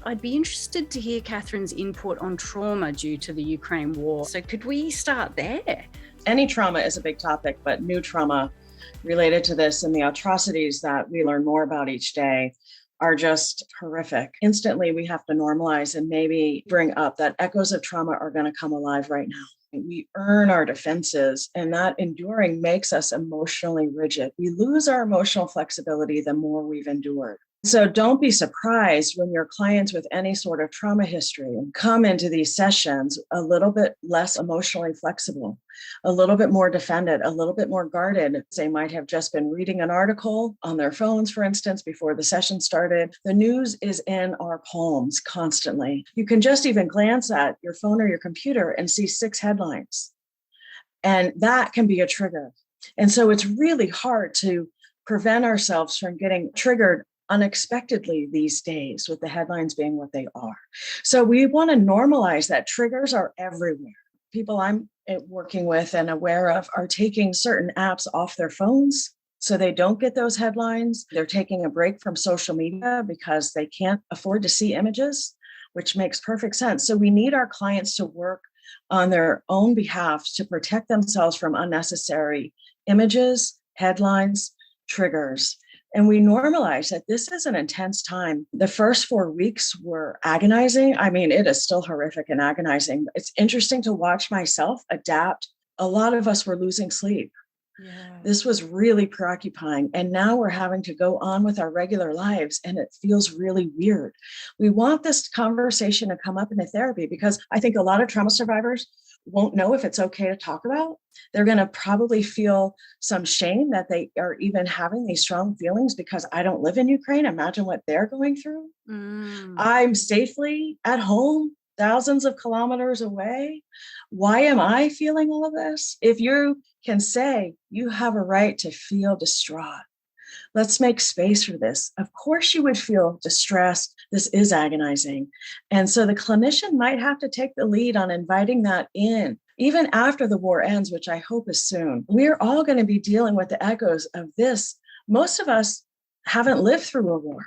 I'd be interested to hear Kathryn's input on trauma due to the Ukraine war. So could we start there? Any trauma is a big topic, but new trauma related to this and the atrocities that we learn more about each day are just horrific. Instantly, we have to normalize and maybe bring up that echoes of trauma are going to come alive right now. We earn our defenses, and that enduring makes us emotionally rigid. We lose our emotional flexibility the more we've endured. So don't be surprised when your clients with any sort of trauma history come into these sessions a little bit less emotionally flexible, a little bit more defended, a little bit more guarded. They might have just been reading an article on their phones, for instance, before the session started. The news is in our palms constantly. You can just even glance at your phone or your computer and see 6 headlines. And that can be a trigger. And so it's really hard to prevent ourselves from getting triggered unexpectedly these days, with the headlines being what they are. So we want to normalize that triggers are everywhere. People I'm working with and aware of are taking certain apps off their phones so they don't get those headlines. They're taking a break from social media because they can't afford to see images, which makes perfect sense. So we need our clients to work on their own behalf to protect themselves from unnecessary images, headlines, triggers. And we normalize that this is an intense time. The first 4 weeks were agonizing. I mean, it is still horrific and agonizing. It's interesting to watch myself adapt. A lot of us were losing sleep. Yeah. This was really preoccupying. And now we're having to go on with our regular lives, and it feels really weird. We want this conversation to come up in a therapy because I think a lot of trauma survivors won't know if it's okay to talk about. They're going to probably feel some shame that they are even having these strong feelings because I don't live in Ukraine. Imagine what they're going through. I'm safely at home, thousands of kilometers away. Why am I feeling all of this? If you can say you have a right to feel distraught, let's make space for this. Of course you would feel distressed. This is agonizing. And so the clinician might have to take the lead on inviting that in, even after the war ends, which I hope is soon. We're all going to be dealing with the echoes of this. Most of us haven't lived through a war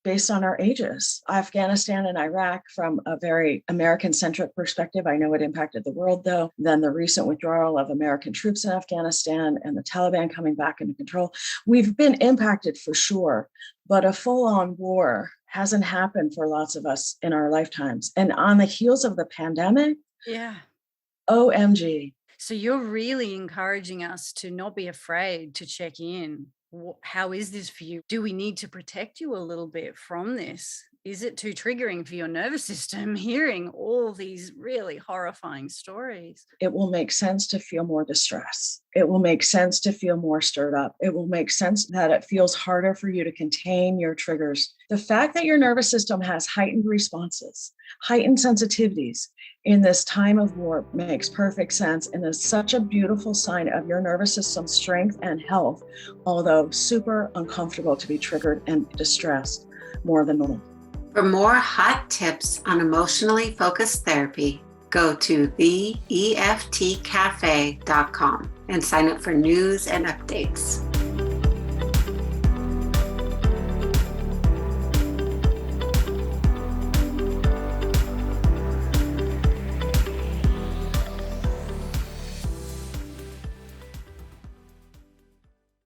based on our ages. Afghanistan and Iraq, from a very American-centric perspective, I know it impacted the world, though. Then the recent withdrawal of American troops in Afghanistan and the Taliban coming back into control. We've been impacted for sure, but a full-on war hasn't happened for lots of us in our lifetimes. And on the heels of the pandemic, OMG. So you're really encouraging us to not be afraid to check in. How is this for you? Do we need to protect you a little bit from this? Is it too triggering for your nervous system hearing all these really horrifying stories? It will make sense to feel more distress. It will make sense to feel more stirred up. It will make sense that it feels harder for you to contain your triggers. The fact that your nervous system has heightened responses, heightened sensitivities in this time of war makes perfect sense and is such a beautiful sign of your nervous system's strength and health, although super uncomfortable to be triggered and distressed more than normal. For more hot tips on emotionally focused therapy, go to theeftcafe.com and sign up for news and updates.